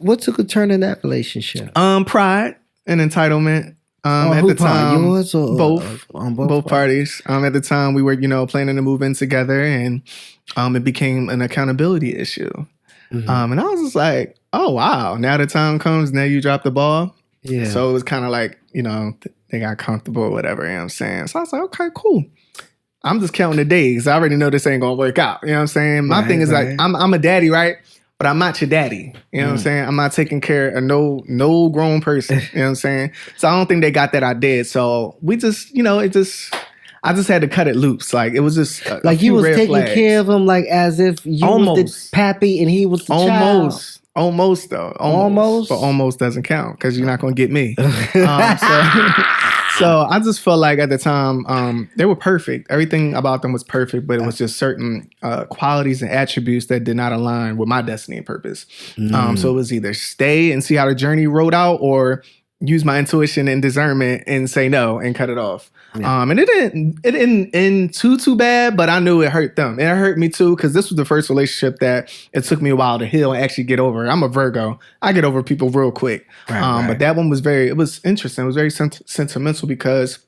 what took a turn in that relationship? Pride and entitlement. At the time, yours or both parties. At the time, we were planning to move in together, and it became an accountability issue. And I was just like, oh wow! Now the time comes. Now you drop the ball. Yeah. So it was kind of like they got comfortable or whatever. You know what I'm saying? So I was like, okay, cool. I'm just counting the days. I already know this ain't gonna work out. You know what I'm saying? My thing is like, I'm a daddy, right? But I'm not your daddy. You know what I'm saying? I'm not taking care of no grown person. You know what I'm saying? So I don't think they got that idea. So we just, I just had to cut it loose. Like it was just like you was taking care of him, like as if you was the pappy and he was the child. Almost though. But almost doesn't count because you're not gonna get me. So I just felt like at the time they were perfect. Everything about them was perfect, but it was just certain qualities and attributes that did not align with my destiny and purpose. So it was either stay and see how the journey rolled out, or use my intuition and discernment and say no and cut it off. Yeah. And it didn't end too bad, but I knew it hurt them. And it hurt me too, because this was the first relationship that it took me a while to heal and actually get over. I'm a Virgo. I get over people real quick. Right. But that one was it was interesting. It was very sentimental because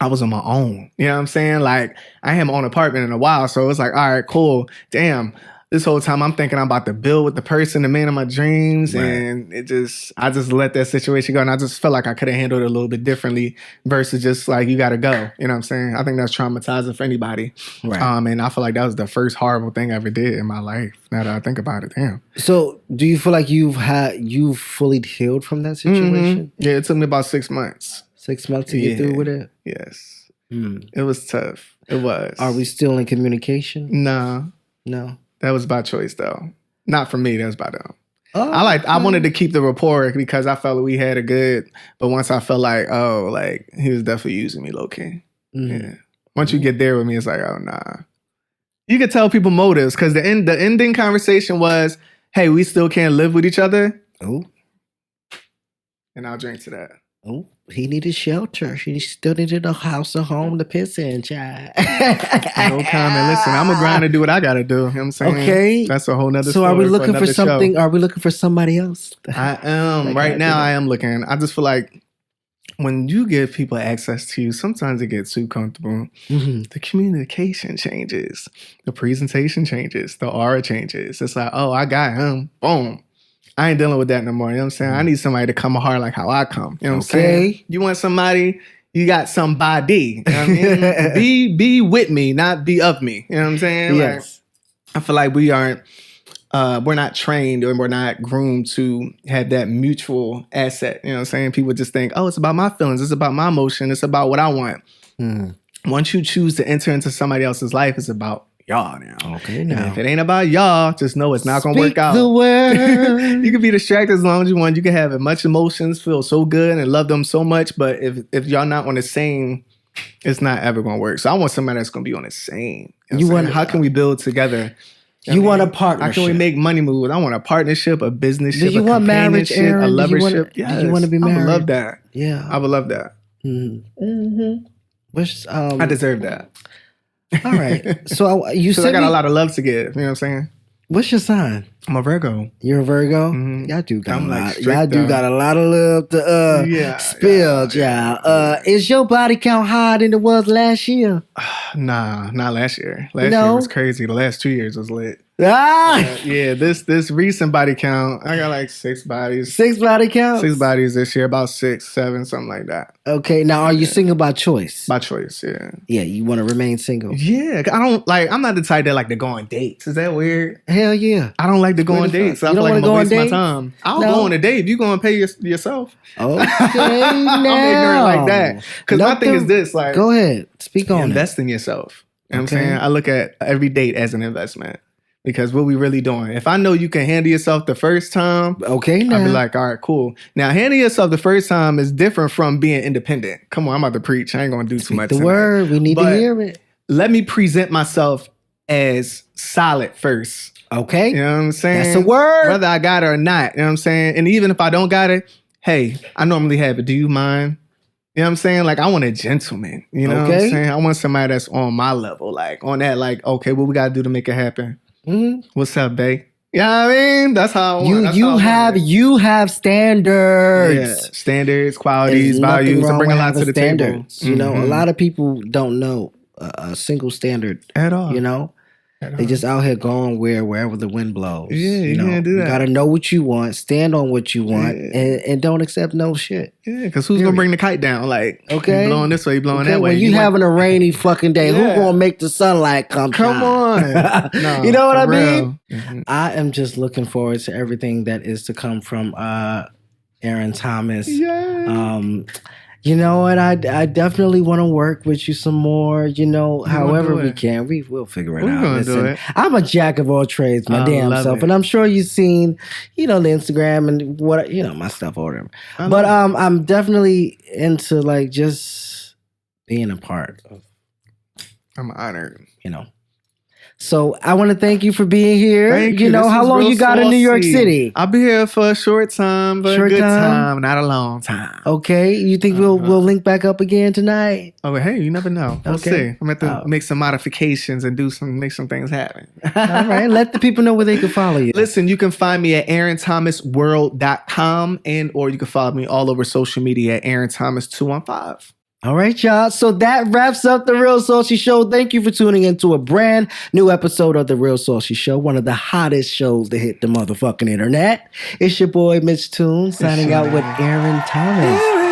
I was on my own. You know what I'm saying? Like I had my own apartment in a while. So it was like, all right, cool. Damn. This whole time I'm thinking I'm about to build with the person, the man of my dreams. Right. And I just let that situation go. And I just felt like I could have handled it a little bit differently versus just like, you got to go. You know what I'm saying? I think that's traumatizing for anybody. Right. And I feel like that was the first horrible thing I ever did in my life. Now that I think about it, damn. So do you feel like you've fully healed from that situation? Mm-hmm. Yeah, it took me about 6 months. 6 months to get through with it? Yes. It was tough. It was. Are we still in communication? No. That was by choice, though. Not for me. That was by them. Oh, I wanted to keep the rapport because I felt like we had a good. But once I felt like, he was definitely using me low key. Yeah. Once you get there with me, it's like, oh nah. You could tell people motives because the ending conversation was, hey, we still can't live with each other. Oh. And I'll drink to that. Oh, he needed shelter. He still needed a house, a home to piss in, child. No comment. Listen, I'm a grind to do what I got to do. You know what I'm saying? Okay. That's a whole nother story. So are we looking for something? Show. Are we looking for somebody else? I am. Right now, I am looking. I just feel like when you give people access to you, sometimes it gets too comfortable. Mm-hmm. The communication changes. The presentation changes. The aura changes. It's like, oh, I got him. Boom. I ain't dealing with that no more. You know what I'm saying? I need somebody to come hard like how I come. You know what I'm saying? You want somebody, you got somebody. You know what I mean? Be with me, not be of me. You know what I'm saying? Yes. Like, I feel like we're not trained or we're not groomed to have that mutual asset. You know what I'm saying? People just think, oh, it's about my feelings. It's about my emotion. It's about what I want. Once you choose to enter into somebody else's life, it's about y'all now. Okay, now. And if it ain't about y'all, just know it's not going to work out. The word. You can be distracted as long as you want. You can have as much emotions, feel so good and love them so much. But if y'all not on the same, it's not ever going to work. So I want somebody that's going to be on the same. How can we build together? You want a partnership. How can we make money move? I want a partnership, a business ship, Do you want marriage, Aaron? a lovership. Yes. Do you want to be married? I would love that. Yeah. I would love that. I deserve that. All right. So you said I got a lot of love to give. You know what I'm saying? What's your sign? I'm a Virgo. You're a Virgo? Mm-hmm. Y'all do got a lot of love to spill, y'all. Is your body count higher than it was last year? Nah, not last year. Last year was crazy. The last 2 years was lit. This recent body count, I got like 6 bodies. 6 body counts? 6 bodies this year, about 6, 7, something like that. Okay, now are you single by choice? By choice, yeah. Yeah, you want to remain single? Yeah, I'm not the type that like to go on dates. Is that weird? Hell yeah. I don't like to go on dates. I feel like I'm going to waste my time. I'll go on a date if you're going to pay yourself. Okay, I'm ignorant like that. Because my thing is this, like, go ahead, speak on invest in yourself. You know what I'm saying? I look at every date as an investment. Because what we really doing? If I know you can handle yourself the first time, okay, now. I'll be like, all right, cool. Now, handling yourself the first time is different from being independent. Come on, I'm about to preach. I ain't going to do too much. The word, we need to hear it. Let me present myself as solid first. Okay. You know what I'm saying? That's a word. Whether I got it or not. You know what I'm saying? And even if I don't got it, hey, I normally have it. Do you mind? You know what I'm saying? Like, I want a gentleman. You know what I'm saying? I want somebody that's on my level. Like, on that, like, okay, what we got to do to make it happen? Mm-hmm. What's up, babe? You know what I mean? That's how I want. You have standards. Yeah. Standards, qualities, values. I bring a lot to the table. You know, a lot of people don't know a single standard at all. You know? They just out here going wherever the wind blows. Yeah, you can't do You that. gotta know what you want, stand on what you want, Yeah. and don't accept no shit. Yeah, because who's gonna bring the kite down? Like, Okay. you blowing this way, you blowing Okay, that way. when you having a rainy fucking day, who Yeah. gonna make the sunlight come Come shine? on. No, You know what I for mean? real. Mhm. I am just looking forward to everything that is to come from Aaron Thomas. Yeah. You know what? I definitely want to work with you some more. However we can, we'll figure it We're out. gonna do it. I'm a jack of all trades, my I damn love self, it. and I'm sure you've seen, the Instagram and what my stuff or whatever. I But love I'm definitely into like just being a part of, I'm honored. So I want to thank you for being here. Thank you. This How was long real you got in New York saucy. City? I'll be here for a short time, but Short a good time? time, not a long time. Okay, you think we'll link back up again tonight? Oh, but hey, you never know. We'll Okay. see. I'm going to have to make some modifications and make some things happen. All right, let the people know where they can follow you. Listen, you can find me at AaronThomasWorld.com or you can follow me all over social media at AaronThomas215. All right, y'all. So that wraps up The Real Saucy Show. Thank you for tuning into a brand new episode of The Real Saucy Show, one of the hottest shows to hit the motherfucking internet. It's your boy, Mitch Tune, signing out with Aaron Thomas.